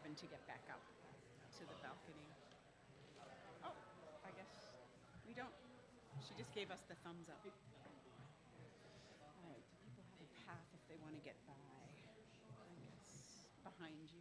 having to get back up to the balcony. Oh, I guess we don't. She just gave us the thumbs up. All right, do people have a path if they want to get by? I guess behind you.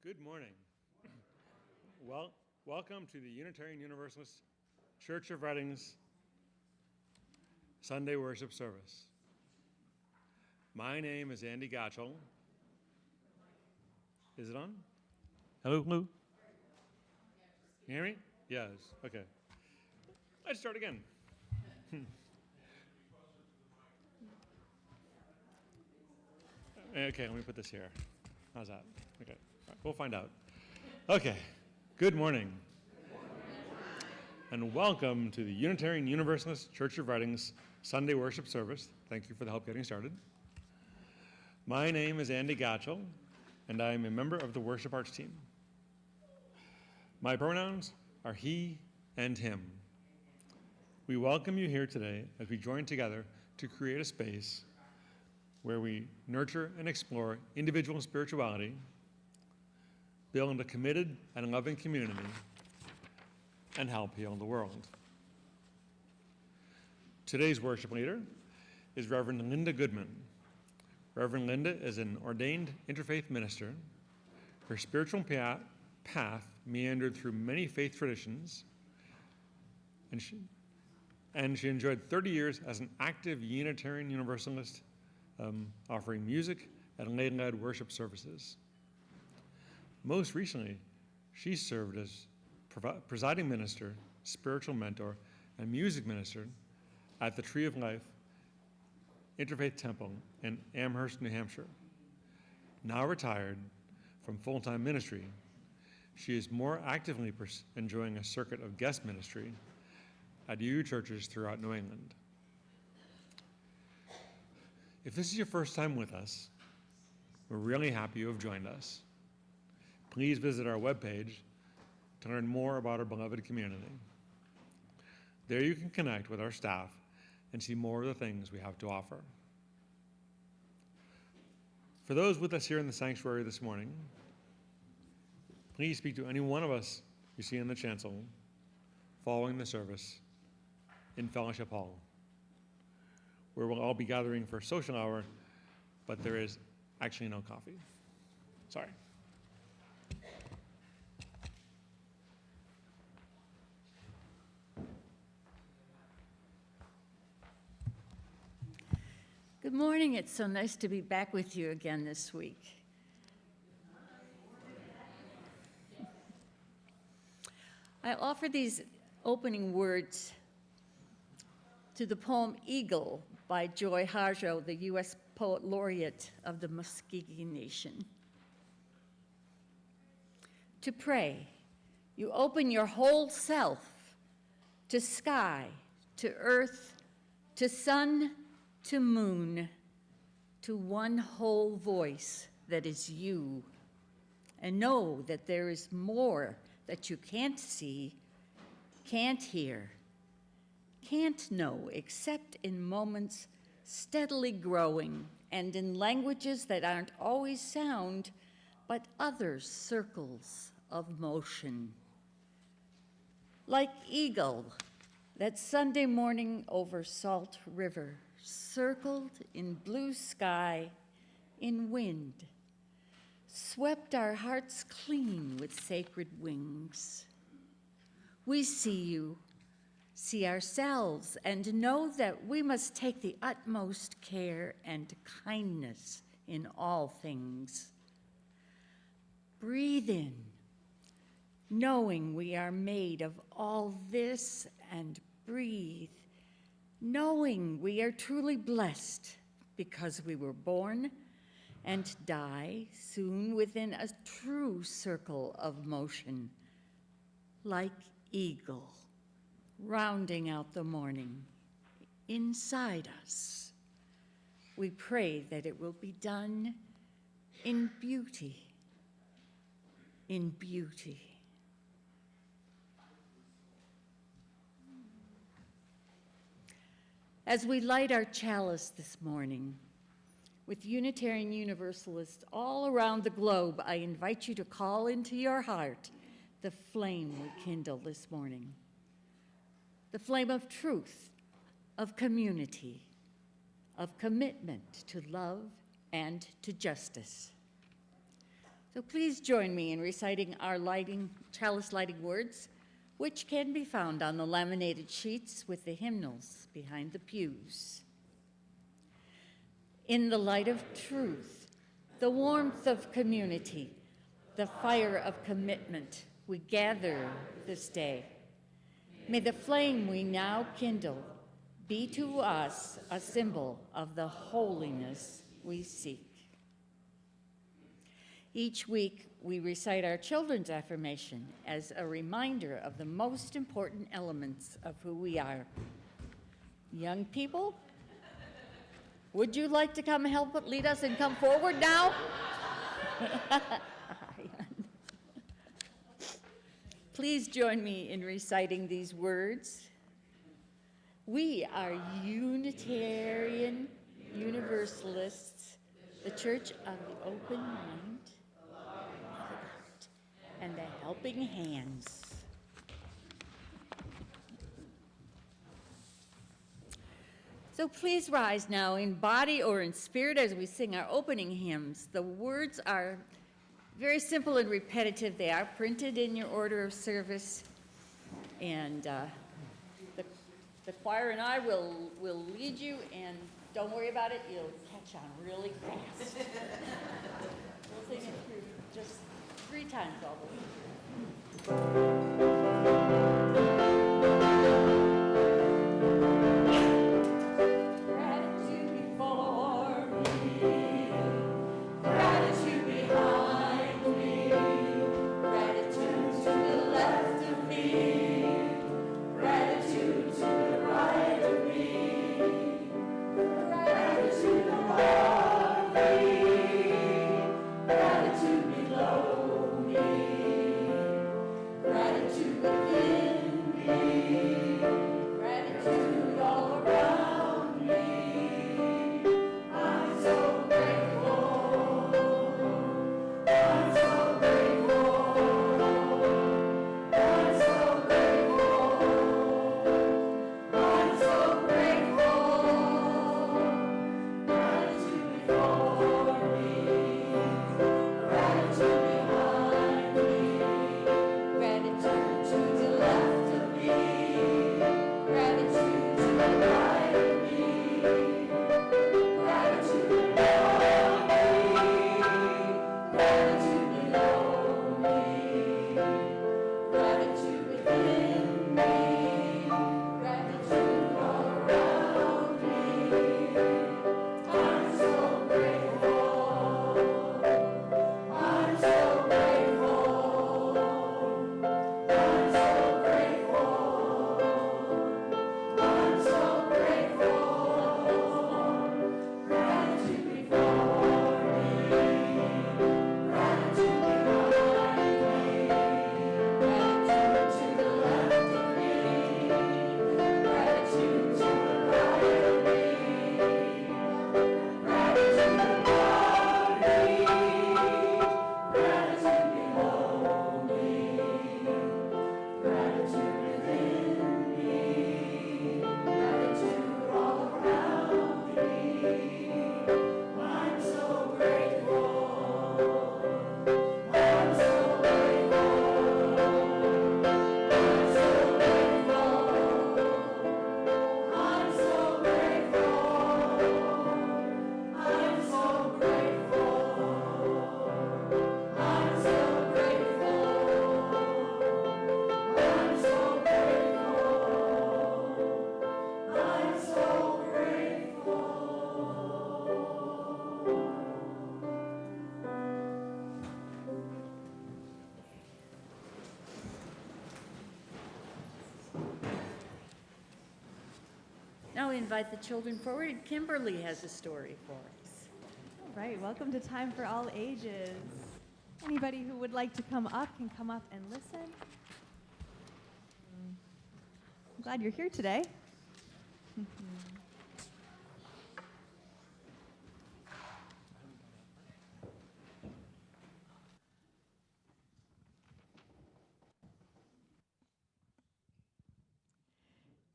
Good morning. Welcome to the Unitarian Universalist Church of Reading's Sunday worship service. My name is Andy Gottschall. Is it on? Hello, hello. You hear me? Yes, okay. Let's start again. Okay, let me put this here. How's that? Okay, all right, we'll find out. Okay, good morning. And welcome to the Unitarian Universalist Church of Reading's Sunday worship service. Thank you for the help getting started. My name is Andy Gottschall, and I am a member of the worship arts team. My pronouns are he and him. We welcome you here today as we join together to create a space where we nurture and explore individual spirituality, build a committed and loving community, and help heal the world. Today's worship leader is Reverend Linda Goodman. Reverend Linda is an ordained interfaith minister. Her spiritual path meandered through many faith traditions, and she enjoyed 30 years as an active Unitarian Universalist, offering music and lay-led worship services. Most recently, she served as presiding minister, spiritual mentor, and music minister at the Tree of Life InterfaithTemple in Amherst, New Hampshire. Now retired from full-time ministry, she is more actively enjoying a circuit of guest ministry at UU churches throughout New England. If this is your first time with us, We're really happy you have joined us. Please visit our webpage to learn more about our beloved community. There you can connect with our staff and see more of the things we have to offer. For those with us here in the sanctuary this morning, please speak to any one of us you see in the chancel following the service in Fellowship Hall, where we'll all be gathering for a social hour, but there is actually no coffee. Sorry. Good morning. It's so nice to be back with you again this week. I offer these opening words to the poem Eagle by Joy Harjo, the U.S. Poet Laureate of the Muscogee Nation. To pray, you open your whole self to sky, to earth, to sun, to moon, to one whole voice that is you, and know that there is more that you can't see, can't hear, can't know except in moments steadily growing and in languages that aren't always sound, but other circles of motion. Like eagle, that Sunday morning over Salt River, circled in blue sky, in wind, swept our hearts clean with sacred wings. We see you, see ourselves, and know that we must take the utmost care and kindness in all things. Breathe in, knowing we are made of all this, and breathe, knowing we are truly blessed because we were born and die soon within a true circle of motion, like eagle, rounding out the morning inside us. We pray that it will be done in beauty, in beauty. As we light our chalice this morning, with Unitarian Universalists all around the globe, I invite you to call into your heart the flame we kindle this morning. The flame of truth, of community, of commitment to love and to justice. So please join me in reciting our chalice lighting words, which can be found on the laminated sheets with the hymnals behind the pews. In the light of truth, the warmth of community, the fire of commitment, we gather this day. May the flame we now kindle be to us a symbol of the holiness we seek. Each week, we recite our children's affirmation as a reminder of the most important elements of who we are. Young people, would you like to come help lead us and come forward now? Please join me in reciting these words. We are Unitarian Universalists, the Church of the Open Mind, and the helping hands. So please rise now in body or in spirit as we sing our opening hymns. The words are very simple and repetitive. They are printed in your order of service, and the choir and I will lead you, and don't worry about it, you'll catch on really fast. We'll sing it through just 3 times all the way. Gratitude now invite the children forward. Kimberly has a story for us. All right, welcome to Time for All Ages. Anybody who would like to come up can come up and listen. I'm glad you're here today.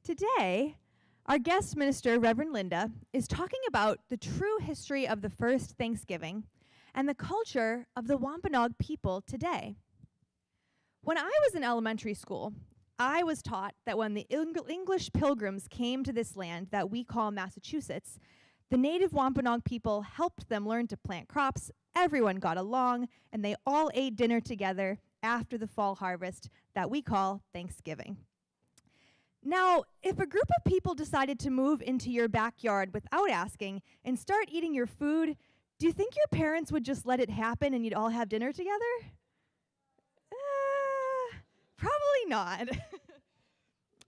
Today, our guest minister, Reverend Linda, is talking about the true history of the first Thanksgiving and the culture of the Wampanoag people today. When I was in elementary school, I was taught that when the English pilgrims came to this land that we call Massachusetts, the native Wampanoag people helped them learn to plant crops, everyone got along, and they all ate dinner together after the fall harvest that we call Thanksgiving. Now, if a group of people decided to move into your backyard without asking and start eating your food, do you think your parents would just let it happen and you'd all have dinner together? Probably not.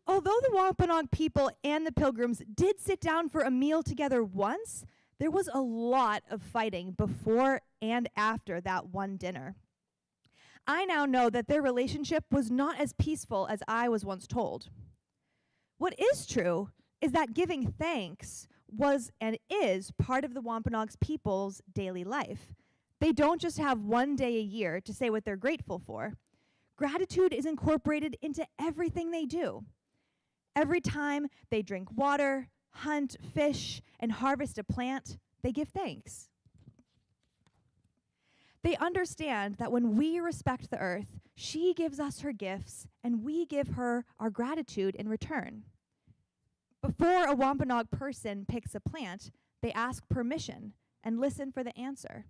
Although the Wampanoag people and the Pilgrims did sit down for a meal together once, there was a lot of fighting before and after that one dinner. I now know that their relationship was not as peaceful as I was once told. What is true is that giving thanks was and is part of the Wampanoag people's daily life. They don't just have one day a year to say what they're grateful for. Gratitude is incorporated into everything they do. Every time they drink water, hunt, fish, and harvest a plant, they give thanks. They understand that when we respect the earth, she gives us her gifts, and we give her our gratitude in return. Before a Wampanoag person picks a plant, they ask permission and listen for the answer.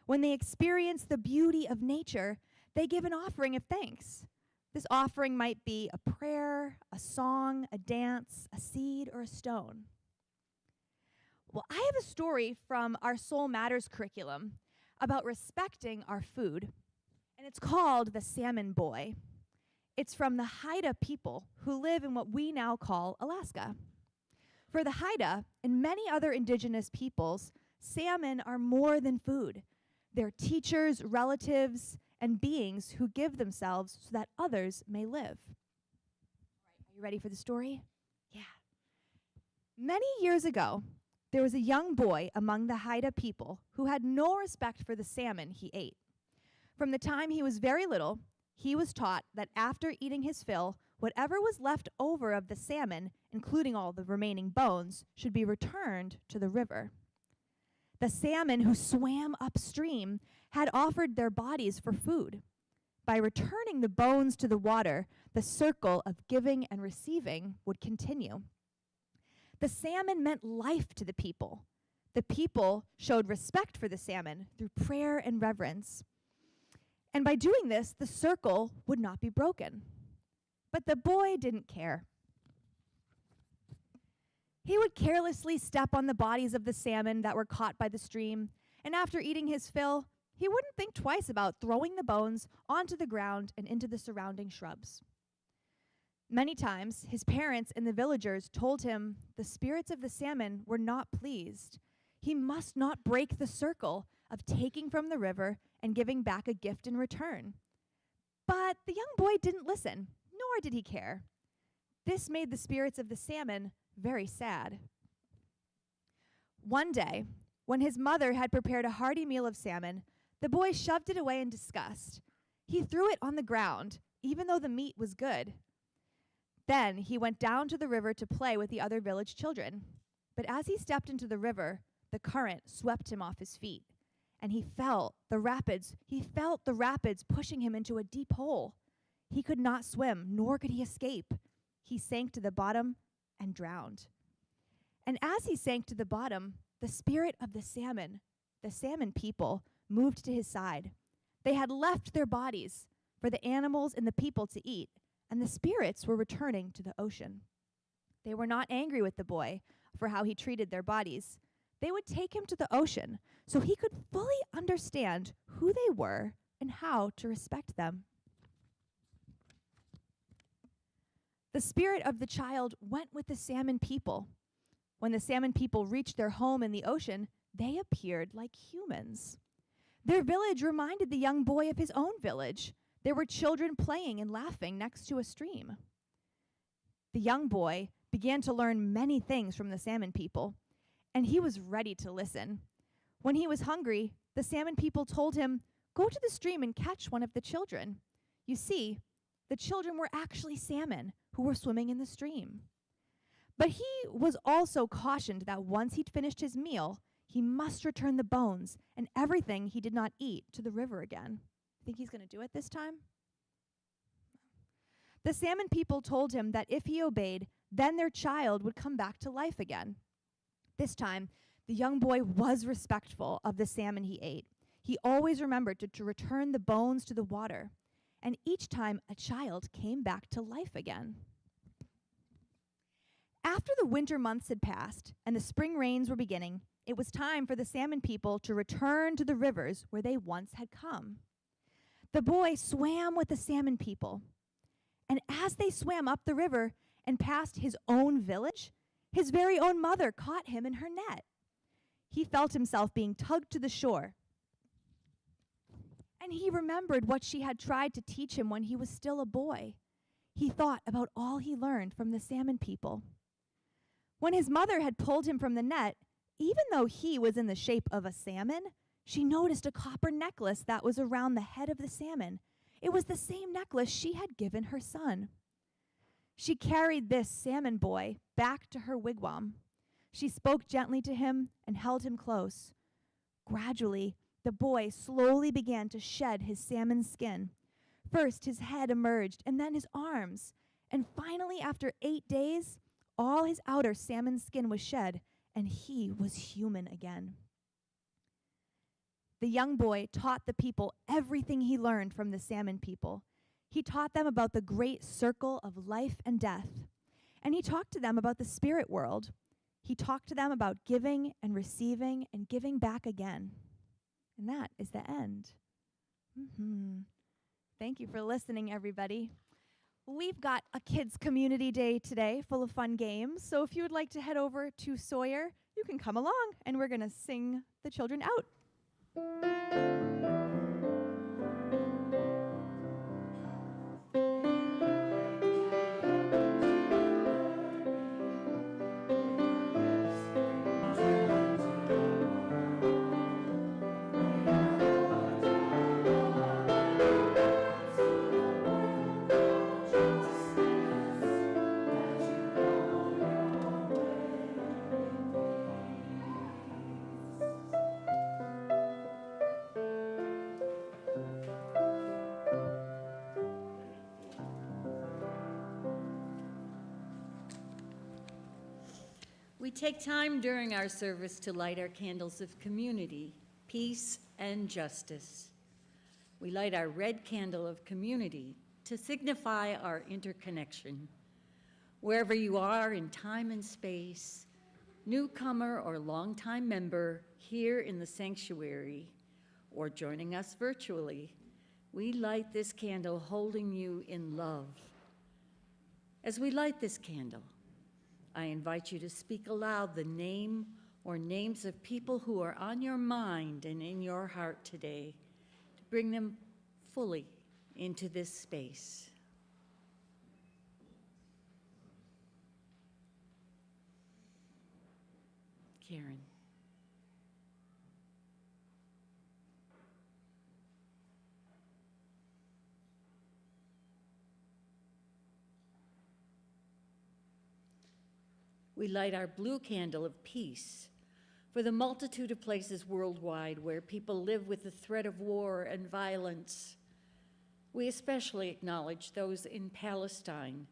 When they experience the beauty of nature, they give an offering of thanks. This offering might be a prayer, a song, a dance, a seed, or a stone. Well, I have a story from our Soul Matters curriculum about respecting our food, and it's called The Salmon Boy. It's from the Haida people who live in what we now call Alaska. For the Haida and many other indigenous peoples, salmon are more than food. They're teachers, relatives, and beings who give themselves so that others may live. All right, are you ready for the story? Yeah. Many years ago, there was a young boy among the Haida people who had no respect for the salmon he ate. From the time he was very little, he was taught that after eating his fill, whatever was left over of the salmon, including all the remaining bones, should be returned to the river. The salmon who swam upstream had offered their bodies for food. By returning the bones to the water, the circle of giving and receiving would continue. The salmon meant life to the people. The people showed respect for the salmon through prayer and reverence. And by doing this, the circle would not be broken. But the boy didn't care. He would carelessly step on the bodies of the salmon that were caught by the stream, and after eating his fill, he wouldn't think twice about throwing the bones onto the ground and into the surrounding shrubs. Many times, his parents and the villagers told him the spirits of the salmon were not pleased. He must not break the circle of taking from the river and giving back a gift in return. But the young boy didn't listen, nor did he care. This made the spirits of the salmon very sad. One day, when his mother had prepared a hearty meal of salmon, the boy shoved it away in disgust. He threw it on the ground, even though the meat was good. Then he went down to the river to play with the other village children. But as he stepped into the river, the current swept him off his feet, and he felt the rapids pushing him into a deep hole. He could not swim, nor could he escape. He sank to the bottom and drowned. And as he sank to the bottom, the spirit of the salmon people, moved to his side. They had left their bodies for the animals and the people to eat, and the spirits were returning to the ocean. They were not angry with the boy for how he treated their bodies. They would take him to the ocean so he could fully understand who they were and how to respect them. The spirit of the child went with the salmon people. When the salmon people reached their home in the ocean, they appeared like humans. Their village reminded the young boy of his own village. There were children playing and laughing next to a stream. The young boy began to learn many things from the salmon people, and he was ready to listen. When he was hungry, the salmon people told him, "Go to the stream and catch one of the children." You see, the children were actually salmon who were swimming in the stream. But he was also cautioned that once he'd finished his meal, he must return the bones and everything he did not eat to the river again. Think he's going to do it this time? The salmon people told him that if he obeyed, then their child would come back to life again. This time, the young boy was respectful of the salmon he ate. He always remembered to return the bones to the water, and each time a child came back to life again. After the winter months had passed and the spring rains were beginning, it was time for the salmon people to return to the rivers where they once had come. The boy swam with the salmon people, and as they swam up the river and past his own village, his very own mother caught him in her net. He felt himself being tugged to the shore, and he remembered what she had tried to teach him when he was still a boy. He thought about all he learned from the salmon people. When his mother had pulled him from the net, even though he was in the shape of a salmon, she noticed a copper necklace that was around the head of the salmon. It was the same necklace she had given her son. She carried this salmon boy back to her wigwam. She spoke gently to him and held him close. Gradually, the boy slowly began to shed his salmon skin. First, his head emerged, and then his arms. And finally, after 8 days, all his outer salmon skin was shed, and he was human again. The young boy taught the people everything he learned from the salmon people. He taught them about the great circle of life and death, and he talked to them about the spirit world. He talked to them about giving and receiving and giving back again. And that is the end. Thank you for listening, everybody. We've got a kids' community day today full of fun games. So if you would like to head over to Sawyer, you can come along, and we're going to sing the children out. We take time during our service to light our candles of community, peace, and justice. We light our red candle of community to signify our interconnection. Wherever you are in time and space, newcomer or longtime member here in the sanctuary, or joining us virtually, we light this candle holding you in love. As we light this candle, I invite you to speak aloud the name or names of people who are on your mind and in your heart today, to bring them fully into this space. Karen. We light our blue candle of peace for the multitude of places worldwide where people live with the threat of war and violence. We especially acknowledge those in Palestine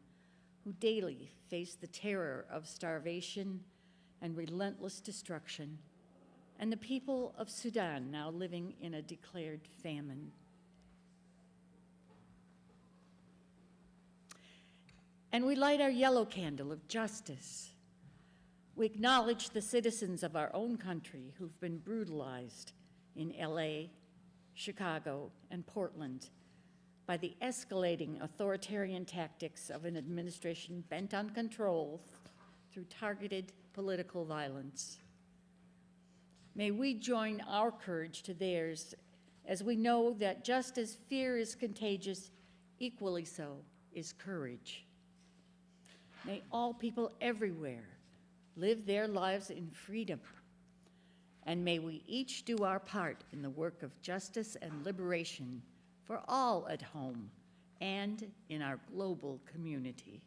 who daily face the terror of starvation and relentless destruction, and the people of Sudan now living in a declared famine. And we light our yellow candle of justice. We acknowledge the citizens of our own country who've been brutalized in LA, Chicago, and Portland by the escalating authoritarian tactics of an administration bent on control through targeted political violence. May we join our courage to theirs, as we know that just as fear is contagious, equally so is courage. May all people everywhere live their lives in freedom, and may we each do our part in the work of justice and liberation for all at home and in our global community.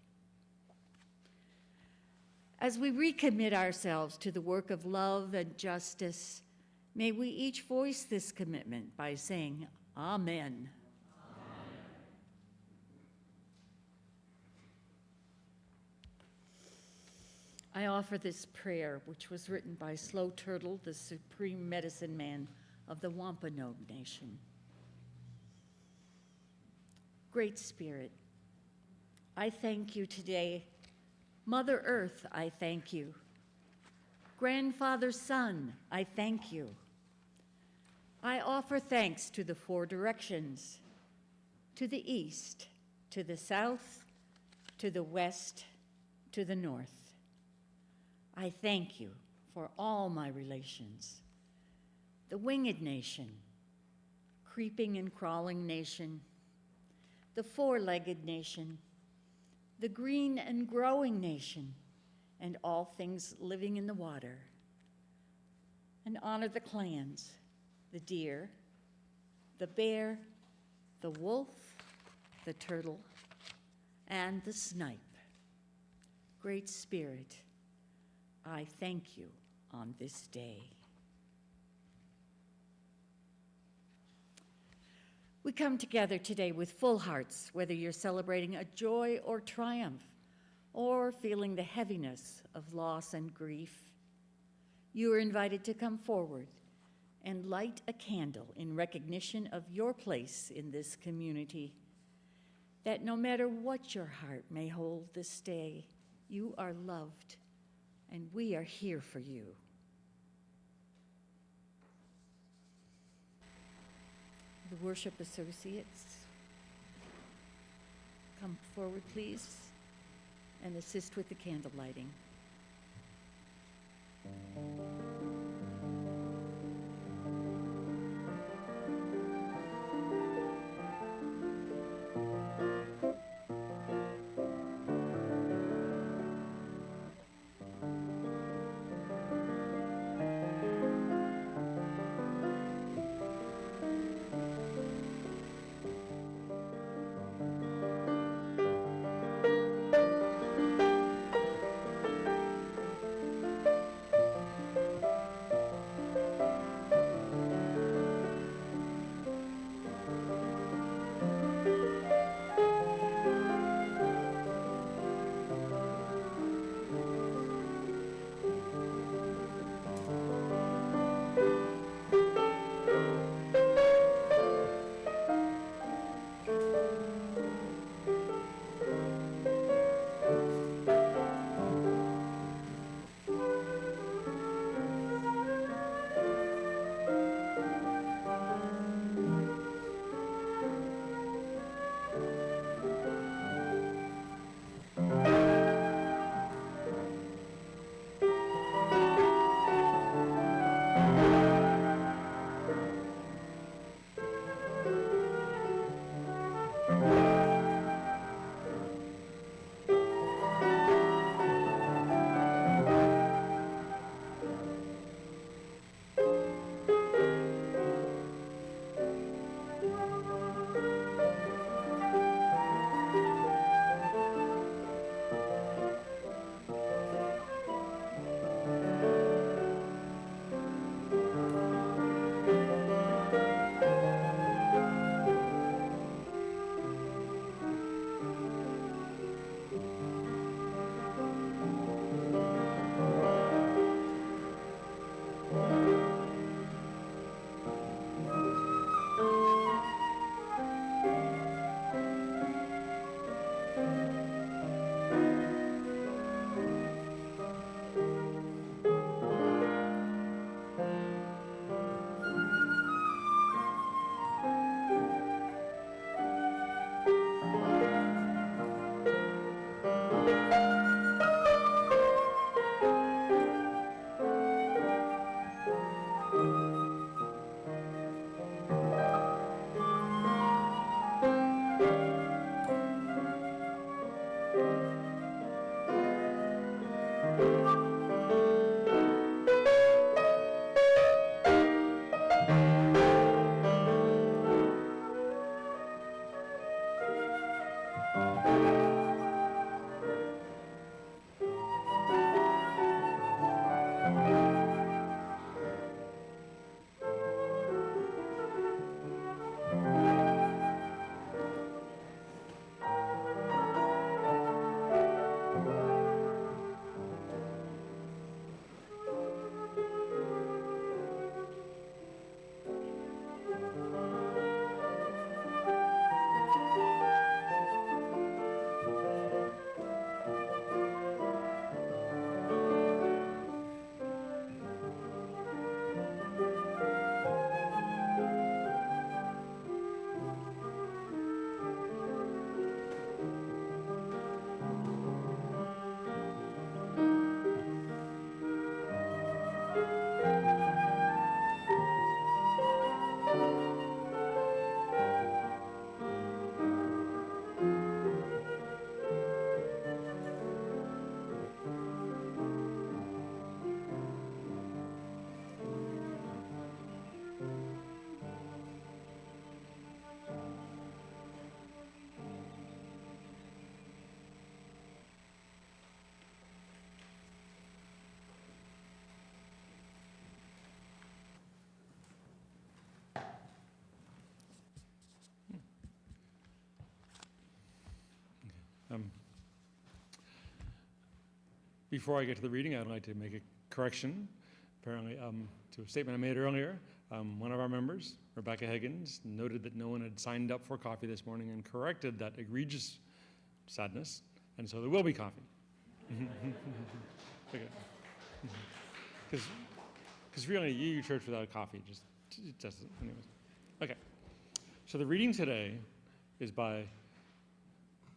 As we recommit ourselves to the work of love and justice, may we each voice this commitment by saying, Amen. I offer this prayer, which was written by Slow Turtle, the supreme medicine man of the Wampanoag Nation. Great Spirit, I thank you today. Mother Earth, I thank you. Grandfather Sun, I thank you. I offer thanks to the four directions, to the east, to the south, to the west, to the north. I thank you for all my relations. The winged nation, creeping and crawling nation, the four-legged nation, the green and growing nation, and all things living in the water. And honor the clans, the deer, the bear, the wolf, the turtle, and the snipe. Great Spirit, I thank you on this day. We come together today with full hearts, whether you're celebrating a joy or triumph, or feeling the heaviness of loss and grief. You are invited to come forward and light a candle in recognition of your place in this community, that no matter what your heart may hold this day, you are loved, and we are here for you. The worship associates, come forward, please, and assist with the candle lighting. Before I get to the reading, I'd like to make a correction, apparently, to a statement I made earlier. One of our members, Rebecca Higgins, noted that no one had signed up for coffee this morning and corrected that egregious sadness, and so there will be coffee. Okay. Because really, you church without coffee just anyways. Okay. So the reading today is by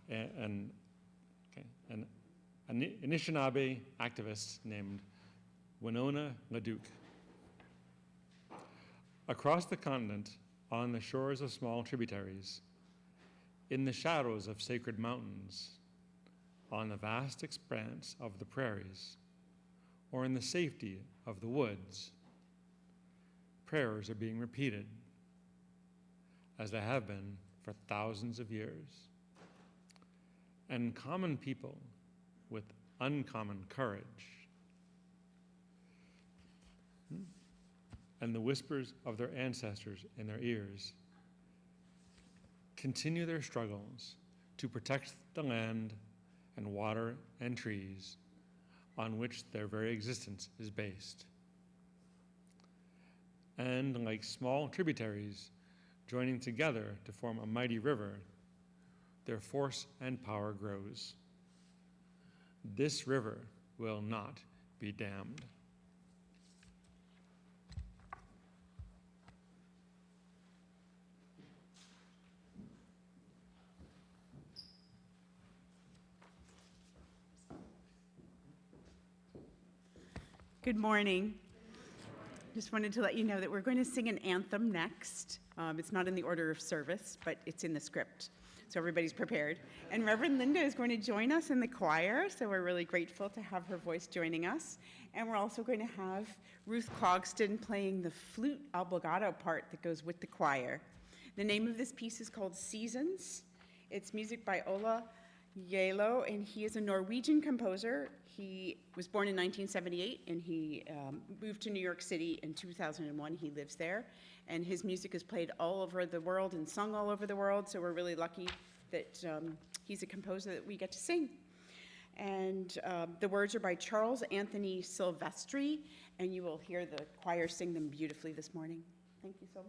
an Anishinaabe activist named Winona LaDuke. Across the continent, on the shores of small tributaries, in the shadows of sacred mountains, on the vast expanse of the prairies, or in the safety of the woods, prayers are being repeated, as they have been for thousands of years. And common people with uncommon courage, and the whispers of their ancestors in their ears, continue their struggles to protect the land and water and trees on which their very existence is based. And like small tributaries joining together to form a mighty river, their force and power grows. This river will not be dammed. Good morning. Just wanted to let you know that we're going to sing an anthem next. It's not in the order of service, but it's in the script, so everybody's prepared. And Reverend Linda is going to join us in the choir, so we're really grateful to have her voice joining us. And we're also going to have Ruth Clogston playing the flute obligato part that goes with the choir. The name of this piece is called Seasons. It's music by Ola Yelo, and he is a Norwegian composer. He was born in 1978, and he moved to New York City in 2001. He lives there, and his music is played all over the world and sung all over the world, so we're really lucky that he's a composer that we get to sing. And the words are by Charles Anthony Silvestri, and you will hear the choir sing them beautifully this morning. Thank you so much.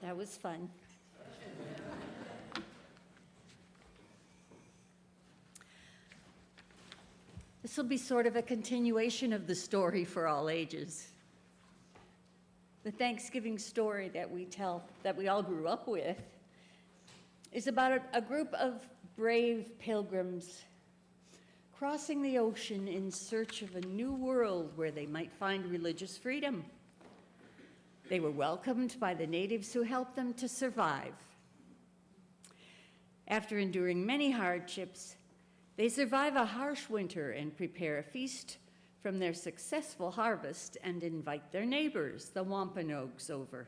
That was fun. This will be sort of a continuation of the story for all ages. The Thanksgiving story that we tell, that we all grew up with, is about a group of brave pilgrims crossing the ocean in search of a new world where they might find religious freedom. They were welcomed by the natives who helped them to survive. After enduring many hardships, they survive a harsh winter and prepare a feast from their successful harvest and invite their neighbors, the Wampanoags, over.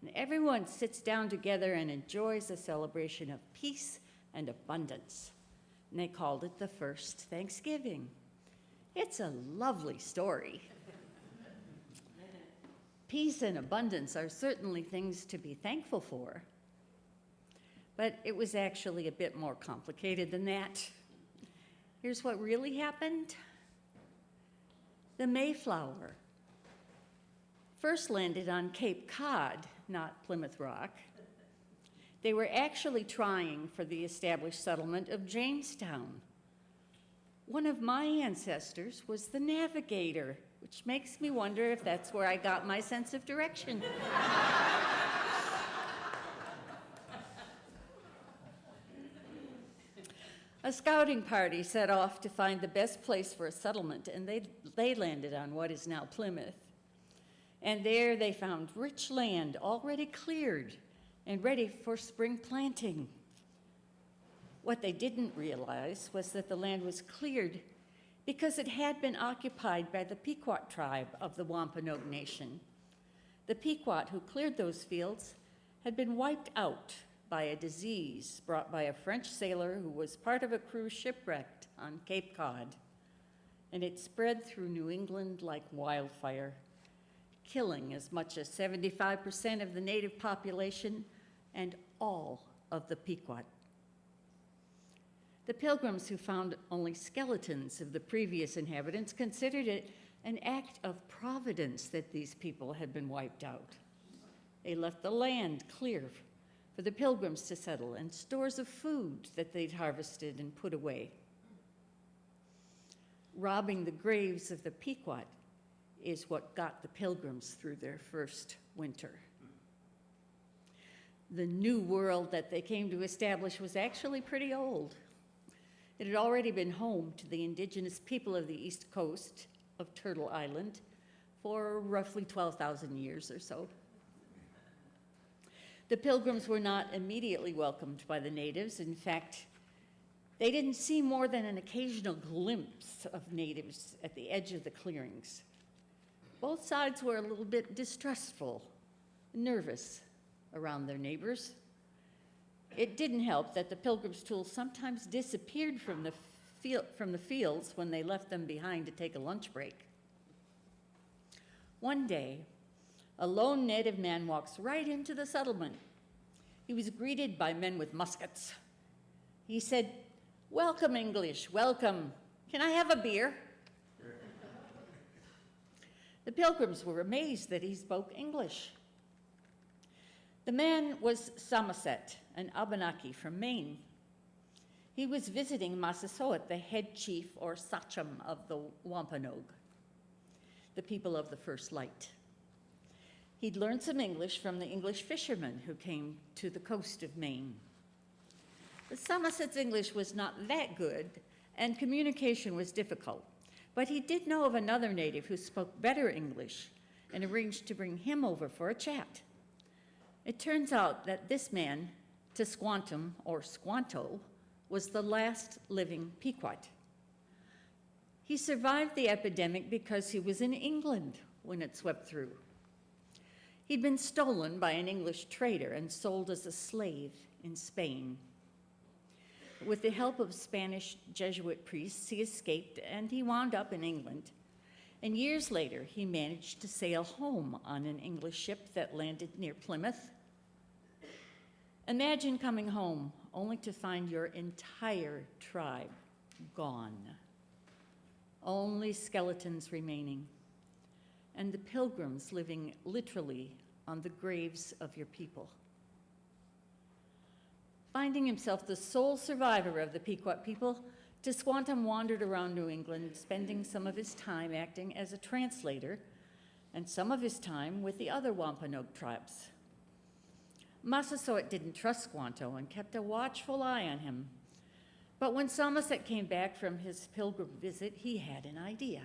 And everyone sits down together and enjoys a celebration of peace and abundance. And they called it the first Thanksgiving. It's a lovely story. Peace and abundance are certainly things to be thankful for, but it was actually a bit more complicated than that. Here's what really happened. The Mayflower first landed on Cape Cod, not Plymouth Rock. They were actually trying for the established settlement of Jamestown. One of my ancestors was the navigator, which makes me wonder if that's where I got my sense of direction. A scouting party set off to find the best place for a settlement, and they landed on what is now Plymouth. And there they found rich land already cleared and ready for spring planting. What they didn't realize was that the land was cleared because it had been occupied by the Pequot tribe of the Wampanoag Nation. The Pequot who cleared those fields had been wiped out by a disease brought by a French sailor who was part of a crew shipwrecked on Cape Cod. And it spread through New England like wildfire, killing as much as 75% of the native population and all of the Pequot. The Pilgrims, who found only skeletons of the previous inhabitants, considered it an act of providence that these people had been wiped out. They left the land clear for the Pilgrims to settle and stores of food that they'd harvested and put away. Robbing the graves of the Pequot is what got the Pilgrims through their first winter. The new world that they came to establish was actually pretty old. It had already been home to the indigenous people of the east coast of Turtle Island for roughly 12,000 years or so. The Pilgrims were not immediately welcomed by the natives. In fact, they didn't see more than an occasional glimpse of natives at the edge of the clearings. Both sides were a little bit distrustful, nervous around their neighbors. It didn't help that the Pilgrims' tools sometimes disappeared from the fields when they left them behind to take a lunch break. One day, a lone native man walks right into the settlement. He was greeted by men with muskets. He said, "Welcome, English, welcome. Can I have a beer?" The Pilgrims were amazed that he spoke English. The man was Samoset, an Abenaki from Maine. He was visiting Massasoit, the head chief or sachem of the Wampanoag, the people of the first light. He'd learned some English from the English fishermen who came to the coast of Maine. The Samoset's English was not that good, and communication was difficult, but he did know of another native who spoke better English and arranged to bring him over for a chat. It turns out that this man, Tisquantum, or Squanto, was the last living Pequot. He survived the epidemic because he was in England when it swept through. He'd been stolen by an English trader and sold as a slave in Spain. With the help of Spanish Jesuit priests, he escaped and he wound up in England. And years later, he managed to sail home on an English ship that landed near Plymouth. Imagine coming home only to find your entire tribe gone. Only skeletons remaining. And the Pilgrims living literally on the graves of your people. Finding himself the sole survivor of the Pequot people, Tisquantum wandered around New England, spending some of his time acting as a translator and some of his time with the other Wampanoag tribes. Massasoit didn't trust Squanto and kept a watchful eye on him. But when Somerset came back from his pilgrim visit, he had an idea.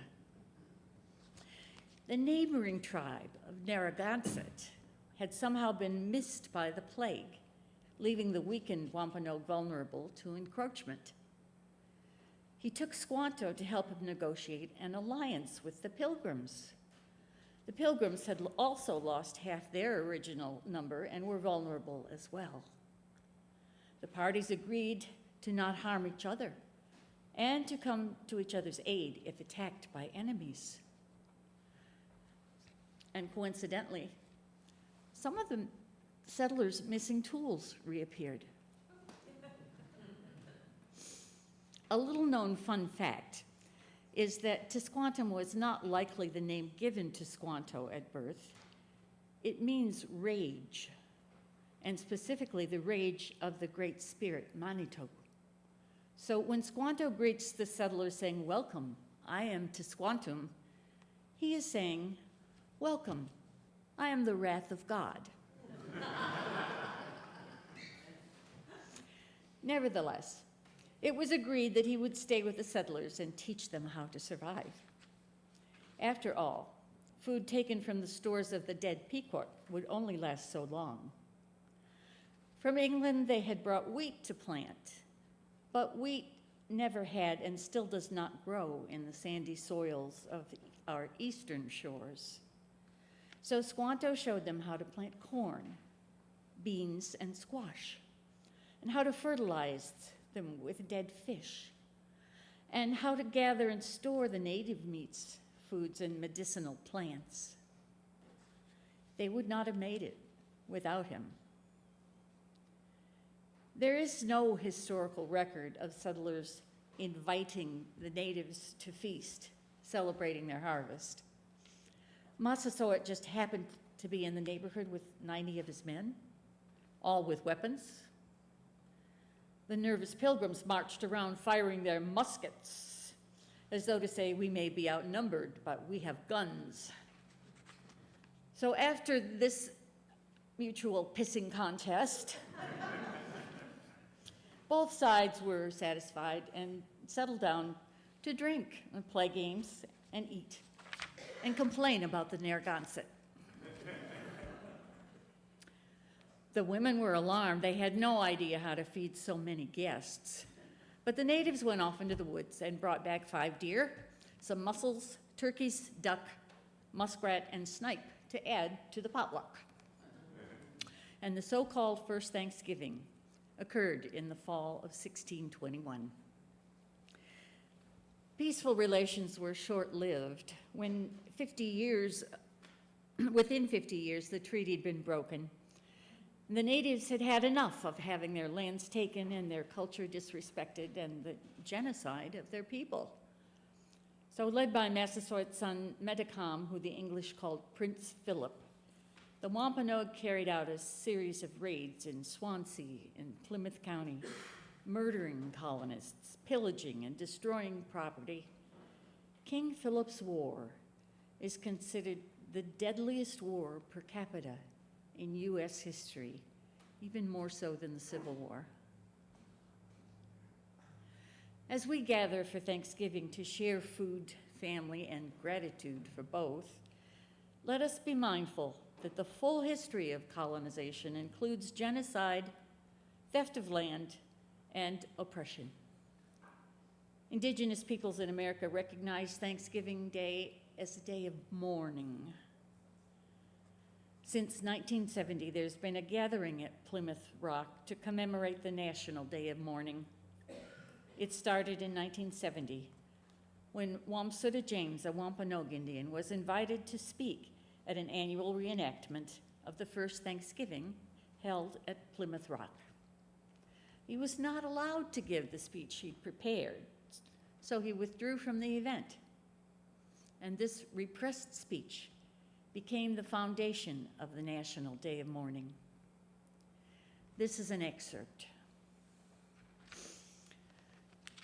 The neighboring tribe of Narragansett had somehow been missed by the plague, leaving the weakened Wampanoag vulnerable to encroachment. He took Squanto to help him negotiate an alliance with the Pilgrims. The Pilgrims had also lost half their original number and were vulnerable as well. The parties agreed to not harm each other and to come to each other's aid if attacked by enemies. And coincidentally, some of the settlers' missing tools reappeared. A little-known fun fact is that Tisquantum was not likely the name given to Squanto at birth. It means rage, and specifically the rage of the Great Spirit, Manitoba. So when Squanto greets the settlers saying, "Welcome, I am Tisquantum," he is saying, "Welcome, I am the wrath of God." Nevertheless, it was agreed that he would stay with the settlers and teach them how to survive. After all, food taken from the stores of the dead Pequot would only last so long. From England, they had brought wheat to plant, but wheat never had and still does not grow in the sandy soils of our eastern shores. So Squanto showed them how to plant corn, beans, and squash, and how to fertilize them with dead fish, and how to gather and store the native meats, foods, and medicinal plants. They would not have made it without him. There is no historical record of settlers inviting the natives to feast, celebrating their harvest. Massasoit just happened to be in the neighborhood with 90 of his men, all with weapons. The nervous Pilgrims marched around firing their muskets, as though to say, "We may be outnumbered, but we have guns." So after this mutual pissing contest, both sides were satisfied and settled down to drink and play games and eat and complain about the Narragansett. The women were alarmed. They had no idea how to feed so many guests. But the natives went off into the woods and brought back 5 deer, some mussels, turkeys, duck, muskrat, and snipe to add to the potluck. And the so-called First Thanksgiving occurred in the fall of 1621. Peaceful relations were short-lived. Within 50 years, the treaty had been broken. The natives had had enough of having their lands taken and their culture disrespected and the genocide of their people. So led by Massasoit's son Metacom, who the English called Prince Philip, the Wampanoag carried out a series of raids in Swansea and Plymouth County, murdering colonists, pillaging and destroying property. King Philip's War is considered the deadliest war per capita in U.S. history, even more so than the Civil War. As we gather for Thanksgiving to share food, family, and gratitude for both, let us be mindful that the full history of colonization includes genocide, theft of land, and oppression. Indigenous peoples in America recognize Thanksgiving Day as a day of mourning. Since 1970, there's been a gathering at Plymouth Rock to commemorate the National Day of Mourning. It started in 1970 when Wamsuta James, a Wampanoag Indian, was invited to speak at an annual reenactment of the first Thanksgiving held at Plymouth Rock. He was not allowed to give the speech he'd prepared, so he withdrew from the event. And this repressed speech became the foundation of the National Day of Mourning. This is an excerpt.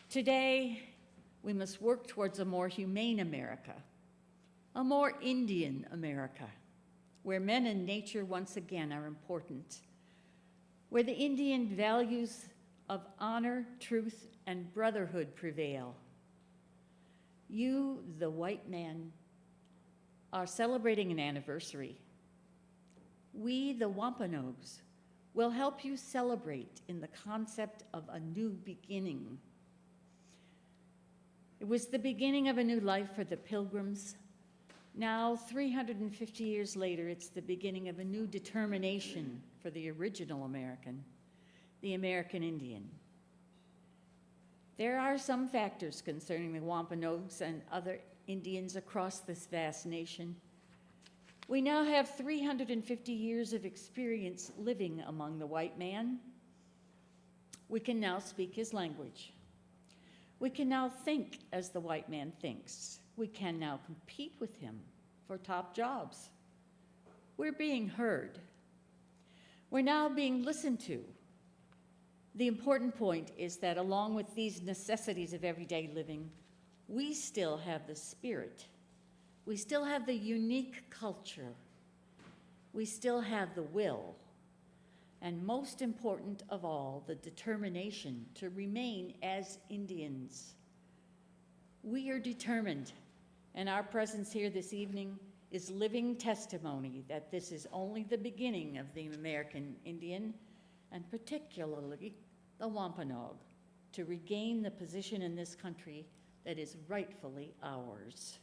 Today, we must work towards a more humane America, a more Indian America, where men and nature once again are important, where the Indian values of honor, truth, and brotherhood prevail. You, the white man, are celebrating an anniversary. We, the Wampanoags, will help you celebrate in the concept of a new beginning. It was the beginning of a new life for the Pilgrims. Now, 350 years later, it's the beginning of a new determination for the original American, the American Indian. There are some factors concerning the Wampanoags and other Indians across this vast nation. We now have 350 years of experience living among the white man. We can now speak his language. We can now think as the white man thinks. We can now compete with him for top jobs. We're being heard. We're now being listened to. The important point is that along with these necessities of everyday living, we still have the spirit. We still have the unique culture. We still have the will. And most important of all, the determination to remain as Indians. We are determined, and our presence here this evening is living testimony that this is only the beginning of the American Indian, and particularly the Wampanoag, to regain the position in this country that is rightfully ours.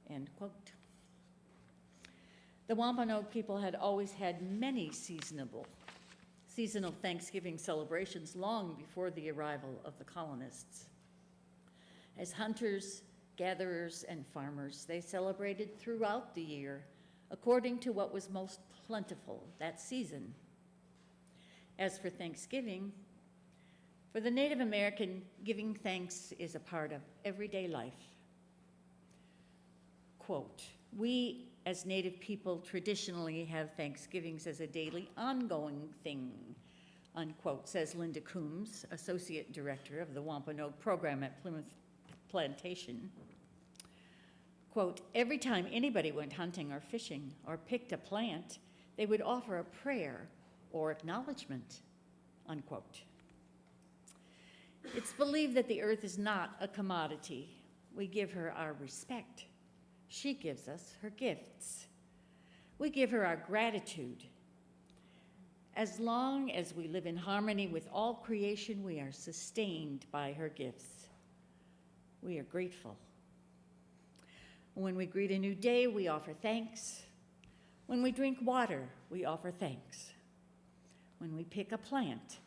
End quote. The Wampanoag people had always had many seasonal Thanksgiving celebrations long before the arrival of the colonists. As hunters, gatherers, and farmers, they celebrated throughout the year according to what was most plentiful that season. As for Thanksgiving, for the Native American, giving thanks is a part of everyday life. Quote, we as Native people traditionally have Thanksgivings as a daily ongoing thing, unquote, says Linda Coombs, Associate Director of the Wampanoag Program at Plymouth Plantation. Quote, every time anybody went hunting or fishing or picked a plant, they would offer a prayer or acknowledgement, unquote. It's believed that the earth is not a commodity. We give her our respect. She gives us her gifts. We give her our gratitude. As long as we live in harmony with all creation, we are sustained by her gifts. We are grateful. When we greet a new day, we offer thanks. When we drink water, we offer thanks. When we pick a plant,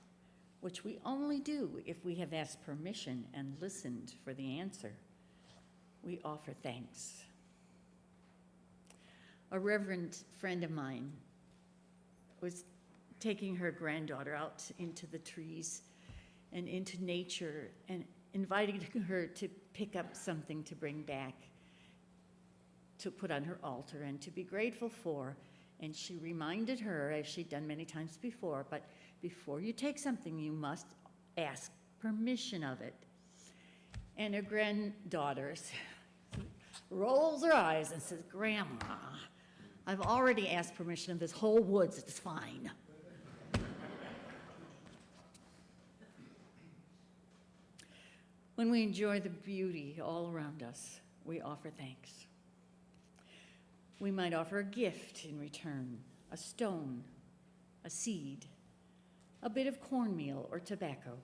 which we only do if we have asked permission and listened for the answer, we offer thanks. A reverend friend of mine was taking her granddaughter out into the trees and into nature and inviting her to pick up something to bring back, to put on her altar and to be grateful for. And she reminded her, as she'd done many times before, but before you take something, you must ask permission of it. And her granddaughter rolls her eyes and says, Grandma, I've already asked permission of this whole woods, it's fine. When we enjoy the beauty all around us, we offer thanks. We might offer a gift in return, a stone, a seed, a bit of cornmeal or tobacco.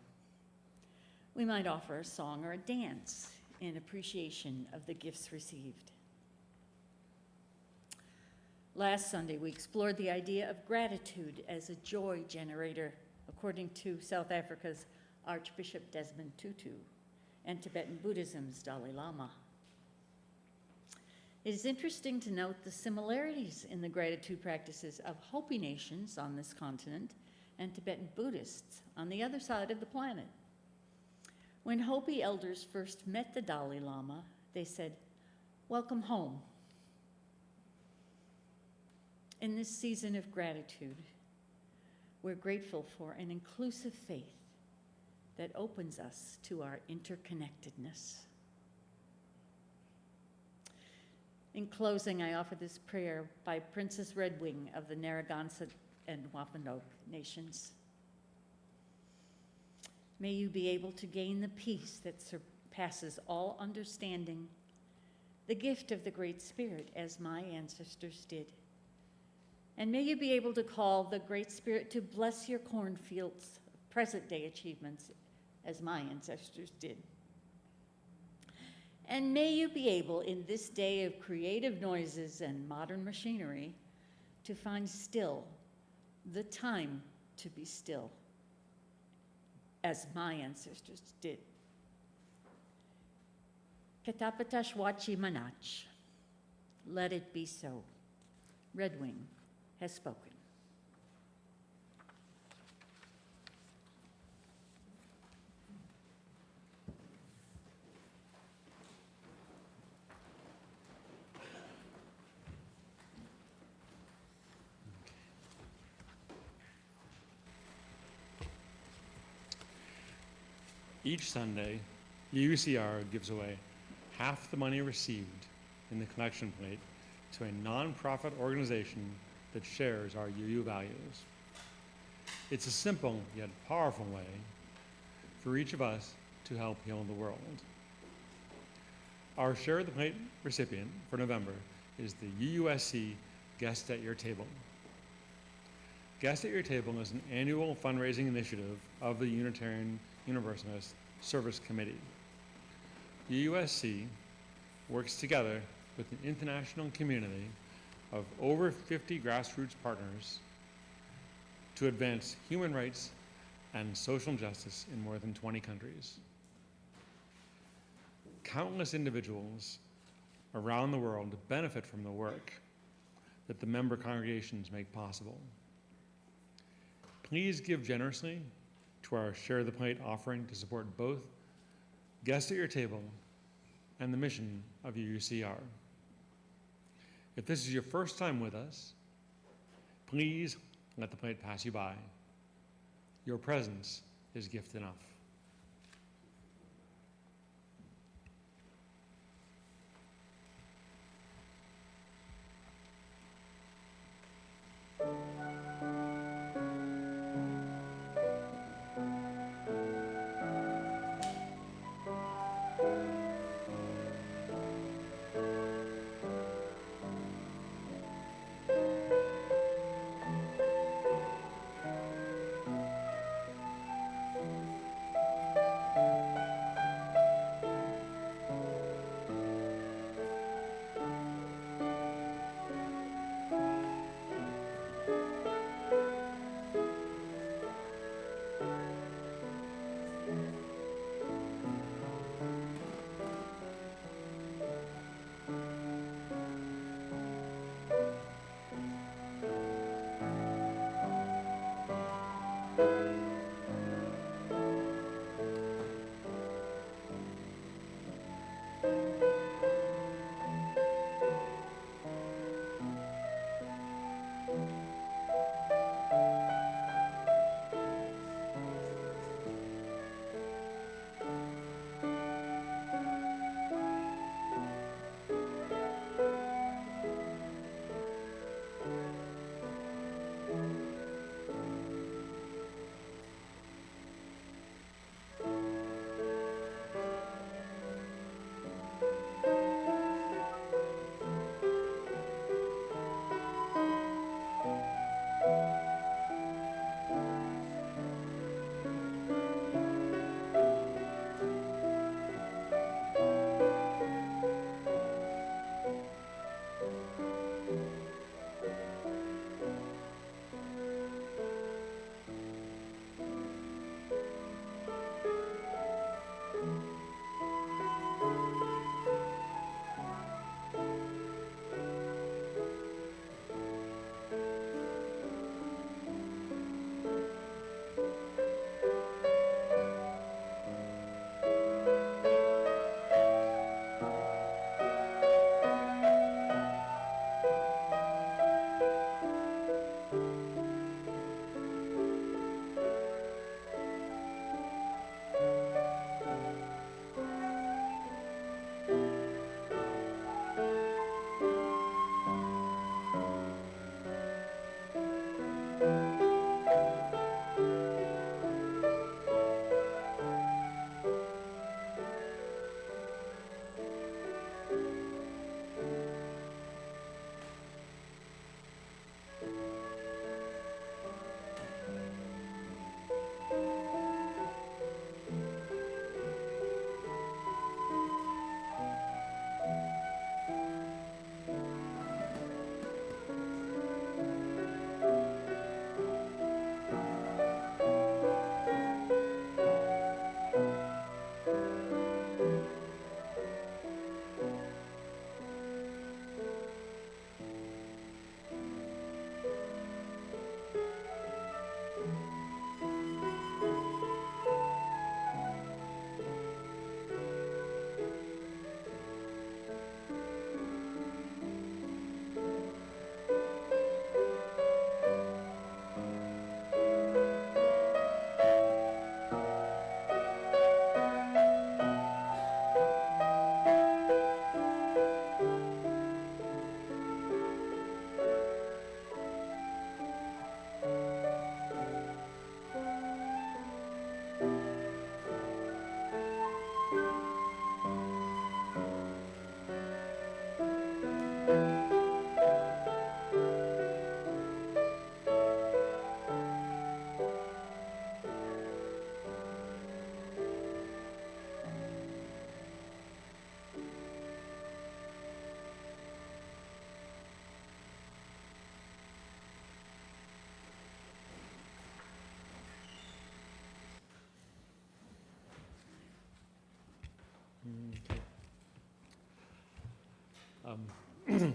We might offer a song or a dance in appreciation of the gifts received. Last Sunday, we explored the idea of gratitude as a joy generator, according to South Africa's Archbishop Desmond Tutu and Tibetan Buddhism's Dalai Lama. It is interesting to note the similarities in the gratitude practices of Hopi nations on this continent and Tibetan Buddhists on the other side of the planet. When Hopi elders first met the Dalai Lama, they said, "Welcome home." In this season of gratitude, we're grateful for an inclusive faith that opens us to our interconnectedness. In closing, I offer this prayer by Princess Redwing of the Narragansett and Wampanoag nations. May you be able to gain the peace that surpasses all understanding, the gift of the Great Spirit, as my ancestors did. And may you be able to call the Great Spirit to bless your cornfields of present-day achievements, as my ancestors did. And may you be able, in this day of creative noises and modern machinery, to find still the time to be still, as my ancestors did. Katapatash wachi manach. Let it be so. Redwing has spoken. Each Sunday, UCR gives away half the money received in the collection plate to a nonprofit organization that shares our UU values. It's a simple yet powerful way for each of us to help heal the world. Our Share the Plate recipient for November is the UUSC Guest at Your Table. Guest at Your Table is an annual fundraising initiative of the Unitarian Universalist Service Committee. UUSC works together with an international community of over 50 grassroots partners to advance human rights and social justice in more than 20 countries. Countless individuals around the world benefit from the work that the member congregations make possible. Please give generously to our Share the Plate offering to support both Guests at Your Table and the mission of UUCR. If this is your first time with us, please let the plate pass you by. Your presence is gift enough.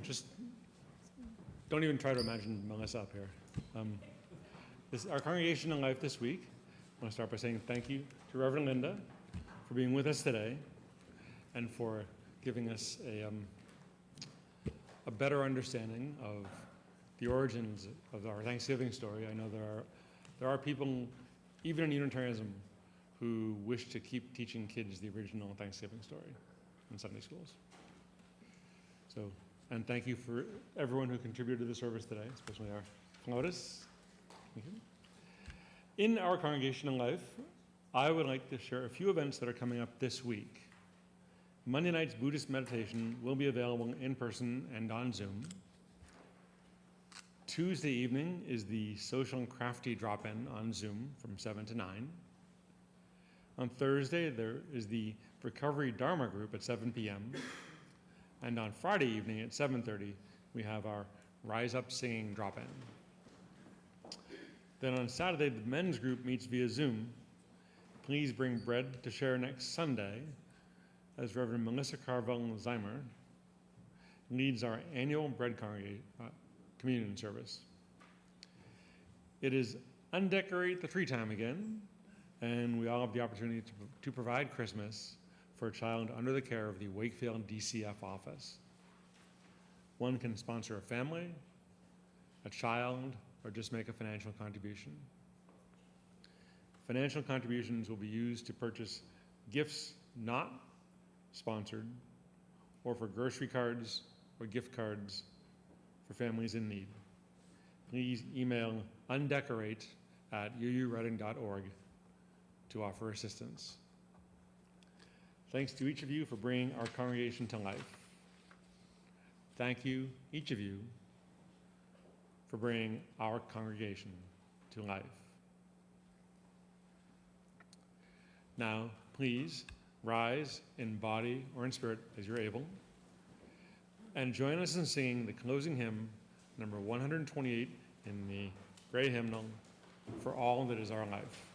Just don't even try to imagine Melissa up here. Our congregational life this week, I want to start by saying thank you to Reverend Linda for being with us today and for giving us a better understanding of the origins of our Thanksgiving story. I know there are people, even in Unitarianism, who wish to keep teaching kids the original Thanksgiving story in Sunday schools. So, and thank you for everyone who contributed to the service today, especially our Lotus. Thank you. In our congregational life, I would like to share a few events that are coming up this week. Monday night's Buddhist meditation will be available in person and on Zoom. Tuesday evening is the social and crafty drop-in on Zoom from 7 to 9. On Thursday, there is the Recovery Dharma group at 7 p.m. And on Friday evening at 7:30, we have our Rise Up Singing drop-in. Then on Saturday, the men's group meets via Zoom. Please bring bread to share next Sunday, as Reverend Melissa Carvel-Zeimer leads our annual bread communion service. It is Undecorate the Tree time again, and we all have the opportunity to provide Christmas for a child under the care of the Wakefield DCF office. One can sponsor a family, a child, or just make a financial contribution. Financial contributions will be used to purchase gifts not sponsored, or for grocery cards or gift cards for families in need. Please email undecorate@uureading.org to offer assistance. Thanks to each of you for bringing our congregation to life. Thank you, each of you, for bringing our congregation to life. Now, please rise in body or in spirit as you're able, and join us in singing the closing hymn, number 128 in the gray hymnal, For All That Is Our Life.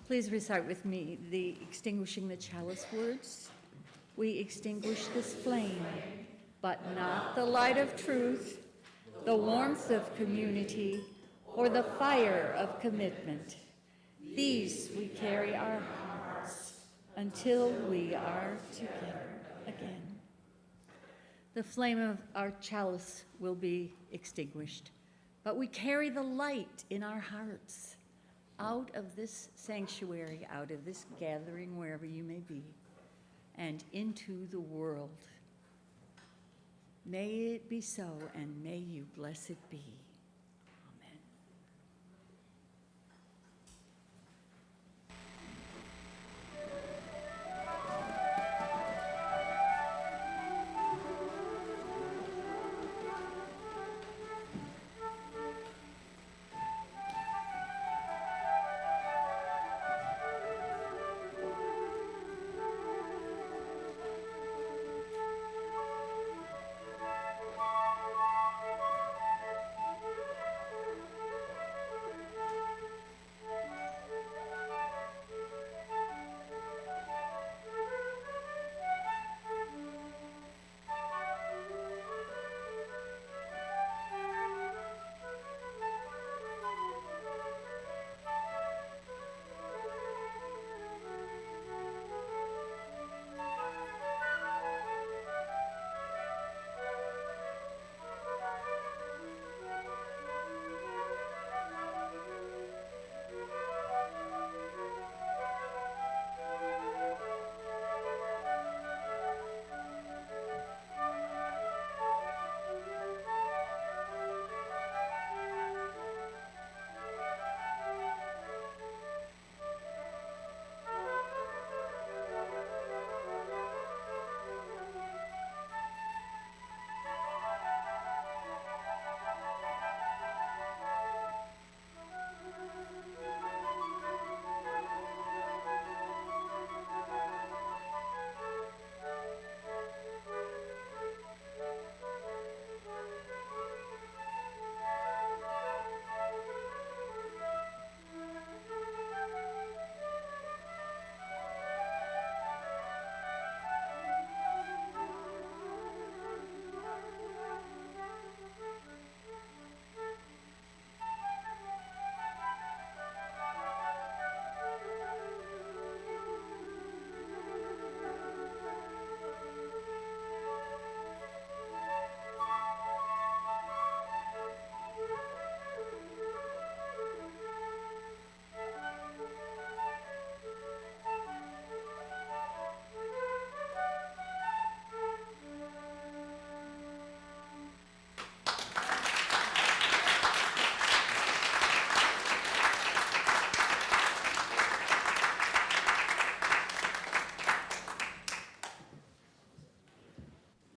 Please recite with me the extinguishing the chalice words. We extinguish this flame, but not the light of truth, the warmth of community, or the fire of commitment. These we carry our hearts until we are together again. The flame of our chalice will be extinguished, but we carry the light in our hearts out of this sanctuary, out of this gathering, wherever you may be. and into the world. May it be so, and may you blessed be.